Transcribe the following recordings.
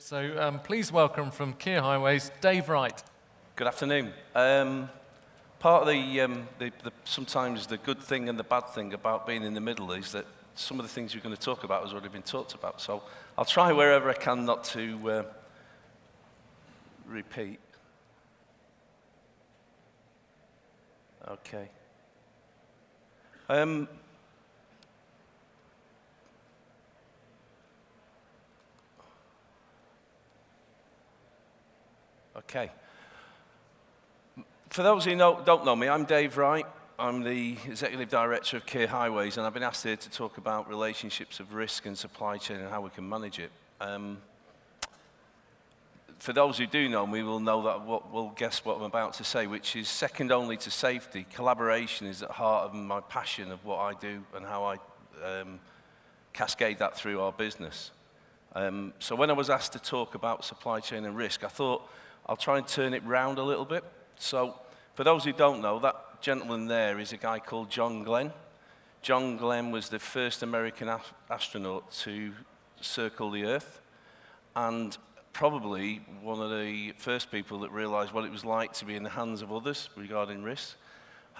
So please welcome from Kier Highways, Dave Wright. Good afternoon. Part of sometimes the good thing and the bad thing about being in the middle is that some of the things you're going to talk about has already been talked about. So I'll try wherever I can not to repeat. Okay. Okay. For those who don't know me, I'm Dave Wright. I'm the Executive Director of Kier Highways, and I've been asked here to talk about relationships of risk and supply chain and how we can manage it. For those who do know me, will know that will guess what I'm about to say, which is second only to safety. Collaboration is at the heart of my passion of what I do and how I cascade that through our business. So when I was asked to talk about supply chain and risk, I thought I'll try and turn it round a little bit. So for those who don't know, that gentleman there is a guy called John Glenn. John Glenn was the first American astronaut to circle the Earth, and probably one of the first people that realized what it was like to be in the hands of others regarding risk.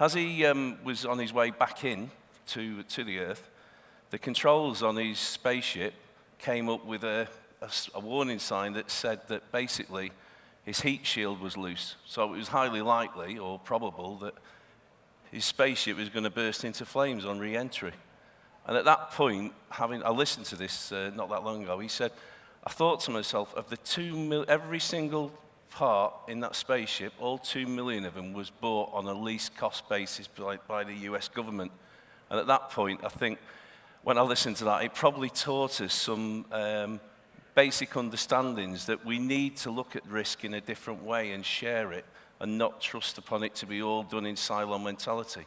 As he was on his way back in to the Earth, the controls on his spaceship came up with a warning sign that said that basically his heat shield was loose. So it was highly likely or probable that his spaceship was going to burst into flames on re-entry. And at that point, I listened to this not that long ago, he said, I thought to myself, of the every single part in that spaceship, all 2 million of them was bought on a least cost basis by the US government. And at that point, I think, when I listened to that, it probably taught us some basic understandings that we need to look at risk in a different way and share it and not trust upon it to be all done in silo mentality.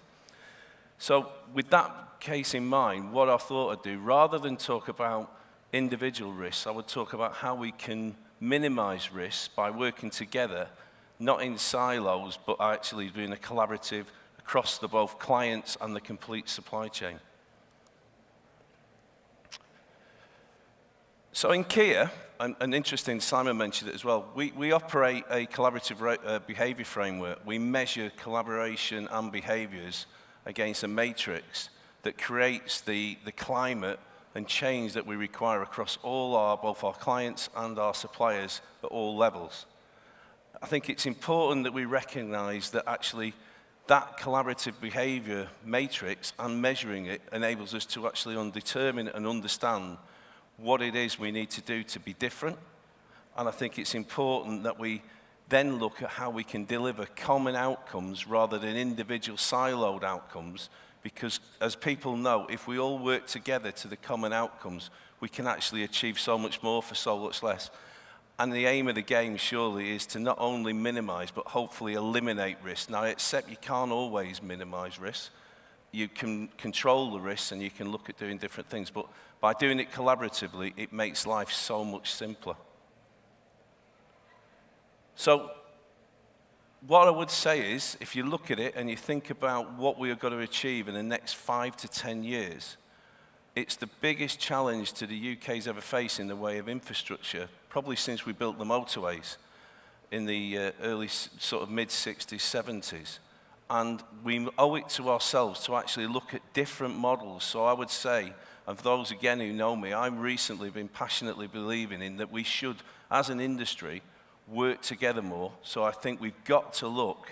So with that case in mind, what I thought I'd do, rather than talk about individual risks, I would talk about how we can minimize risks by working together, not in silos, but actually doing a collaborative across the both clients and the complete supply chain. So in Kier, and interesting, Simon mentioned it as well, we operate a collaborative behavior framework. We measure collaboration and behaviors against a matrix that creates the climate and change that we require across both our clients and our suppliers at all levels. I think it's important that we recognize that actually that collaborative behavior matrix and measuring it enables us to actually determine and understand what it is we need to do to be different. And I think it's important that we then look at how we can deliver common outcomes rather than individual siloed outcomes, because as people know, if we all work together to the common outcomes, we can actually achieve so much more for so much less. And the aim of the game surely is to not only minimize, but hopefully eliminate risk. Now, except you can't always minimize risk. You can control the risks and you can look at doing different things, but by doing it collaboratively, it makes life so much simpler. So what I would say is, if you look at it and you think about what we are going to achieve in the next 5 to 10 years, it's the biggest challenge to the UK's ever faced in the way of infrastructure, probably since we built the motorways in the early sort of mid-60s, 70s. And we owe it to ourselves to actually look at different models. So I would say, and for those again who know me, I've recently been passionately believing in that we should, as an industry, work together more. So I think we've got to look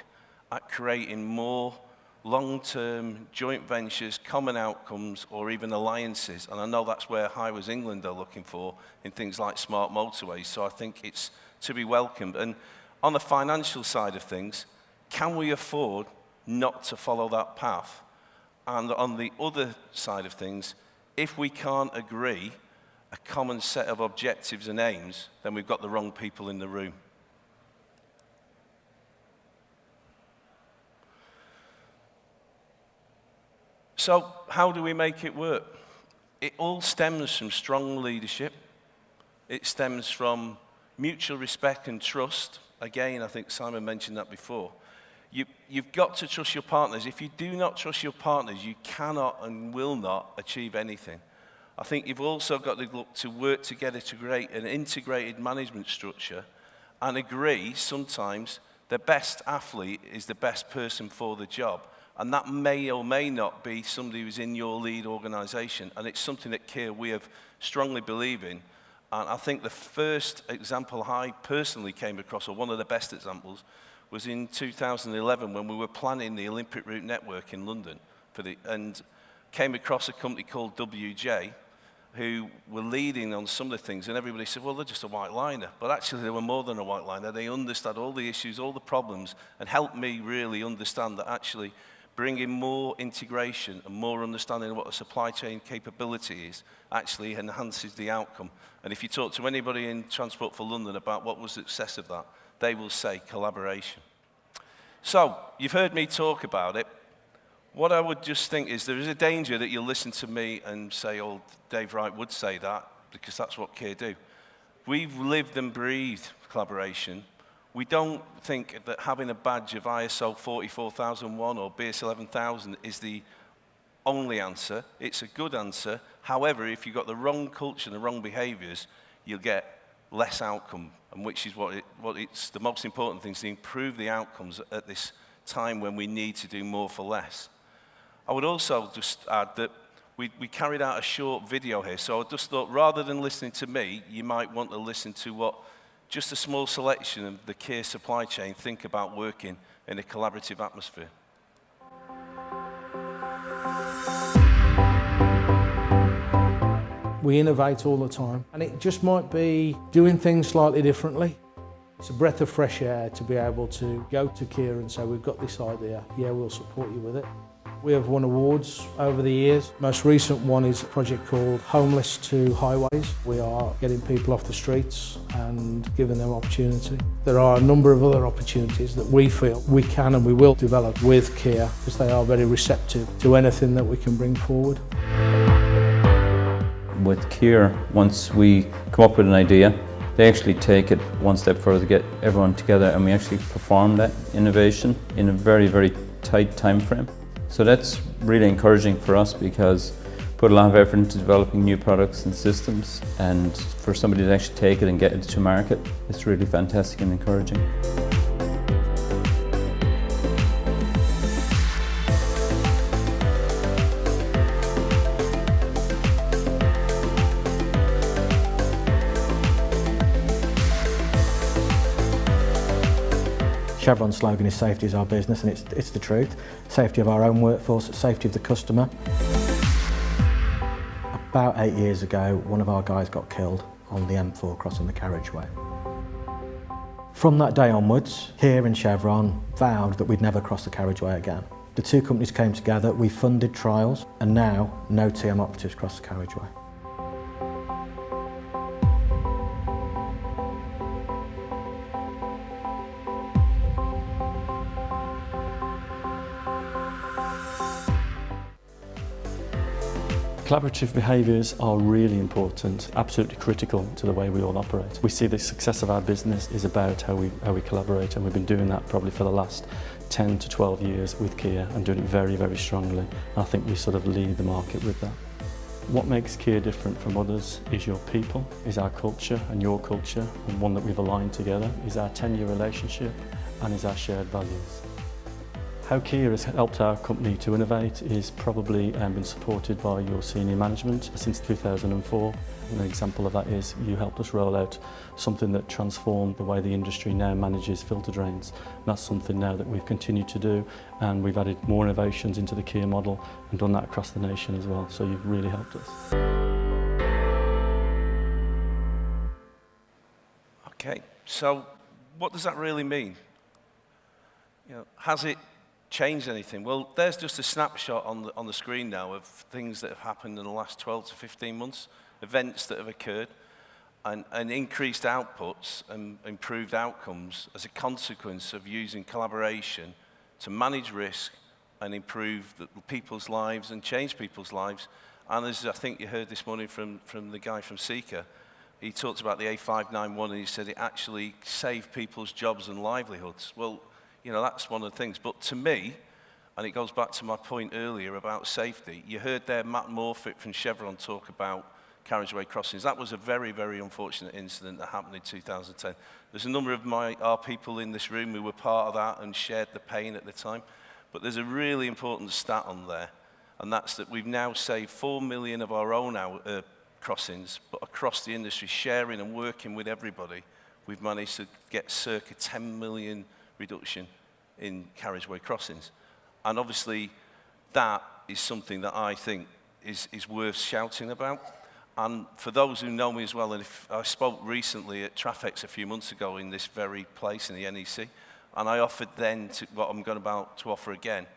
at creating more long-term joint ventures, common outcomes, or even alliances. And I know that's where Highways England are looking for in things like smart motorways. So I think it's to be welcomed. And on the financial side of things, can we afford not to follow that path? And on the other side of things, if we can't agree a common set of objectives and aims, then we've got the wrong people in the room. So how do we make it work? It all stems from strong leadership. It stems from mutual respect and trust. Again, I think Simon mentioned that before. You've got to trust your partners. If you do not trust your partners, you cannot and will not achieve anything. I think you've also got to look to work together to create an integrated management structure and agree sometimes the best athlete is the best person for the job. And that may or may not be somebody who's in your lead organisation. And it's something that Kier, we have strongly believe in. And I think the first example I personally came across, or one of the best examples, was in 2011 when we were planning the Olympic Route Network in London. And came across a company called WJ, who were leading on some of the things, and everybody said, well, they're just a white liner. But actually, they were more than a white liner. They understood all the issues, all the problems, and helped me really understand that actually bringing more integration and more understanding of what a supply chain capability is actually enhances the outcome. And if you talk to anybody in Transport for London about what was the success of that, they will say collaboration. So, you've heard me talk about it. What I would just think is there is a danger that you'll listen to me and say, oh, Dave Wright would say that, because that's what Kier do. We've lived and breathed collaboration. We don't think that having a badge of ISO 44001 or BS 11000 is the only answer. It's a good answer. However, if you've got the wrong culture and the wrong behaviours, you'll get less outcome, and which is what it's the most important thing, is to improve the outcomes at this time when we need to do more for less. I would also just add that we carried out a short video here, so I just thought rather than listening to me, you might want to listen to what just a small selection of the Kier supply chain think about working in a collaborative atmosphere. We innovate all the time, and it just might be doing things slightly differently. It's a breath of fresh air to be able to go to Kier and say, we've got this idea, yeah, we'll support you with it. We have won awards over the years. Most recent one is a project called Homeless to Highways. We are getting people off the streets and giving them opportunity. There are a number of other opportunities that we feel we can and we will develop with Kier, because they are very receptive to anything that we can bring forward. With Kier, once we come up with an idea, they actually take it one step further to get everyone together, and we actually perform that innovation in a very, very tight time frame. So that's really encouraging for us, because we put a lot of effort into developing new products and systems, and for somebody to actually take it and get it to market, it's really fantastic and encouraging. Chevron's slogan is safety is our business, and it's the truth. Safety of our own workforce, safety of the customer. About 8 years ago, one of our guys got killed on the M4 crossing the carriageway. From that day onwards, Kier and Chevron vowed that we'd never cross the carriageway again. The two companies came together, we funded trials, and now no TM operatives cross the carriageway. Collaborative behaviours are really important, absolutely critical to the way we all operate. We see the success of our business is about how we collaborate, and we've been doing that probably for the last 10 to 12 years with Kier, and doing it very, very strongly. And I think we sort of lead the market with that. What makes Kier different from others is your people, is our culture and your culture, and one that we've aligned together, is our 10-year relationship, and is our shared values. How Kier has helped our company to innovate is probably been supported by your senior management since 2004. An example of that is you helped us roll out something that transformed the way the industry now manages filter drains. And that's something now that we've continued to do, and we've added more innovations into the Kier model and done that across the nation as well. So you've really helped us. Okay, so what does that really mean? You know, has it changed anything? Well, there's just a snapshot on the screen now of things that have happened in the last 12 to 15 months, events that have occurred, and increased outputs and improved outcomes as a consequence of using collaboration to manage risk and improve people's lives and change people's lives. And as I think you heard this morning from the guy from Seeker, he talked about the A591, and he said it actually saved people's jobs and livelihoods. Well, you know, that's one of the things. But to me, And it goes back to my point earlier about safety. You heard there Matt Morfitt from Chevron talk about carriageway crossings. That was a very, very unfortunate incident that happened in 2010. There's a number of our people in this room who were part of that and shared the pain at the time. But there's a really important stat on there, and that's that we've now saved 4 million of our own crossings, but across the industry, sharing and working with everybody, we've managed to get circa 10 million reduction in carriageway crossings. And obviously, that is something that I think is worth shouting about. And for those who know me as well, and if I spoke recently at Trafex a few months ago in this very place in the NEC, and I offered then what I'm about to offer again.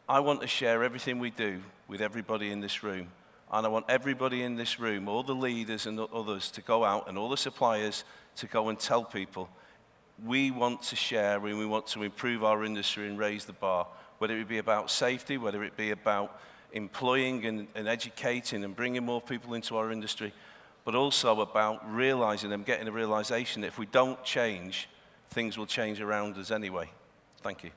I want to share everything we do with everybody in this room. And I want everybody in this room, all the leaders and others, to go out, and all the suppliers to go and tell people, we want to share and we want to improve our industry and raise the bar. Whether it be about safety, whether it be about employing and educating and bringing more people into our industry, but also about realizing and getting a realization that if we don't change, things will change around us anyway. Thank you.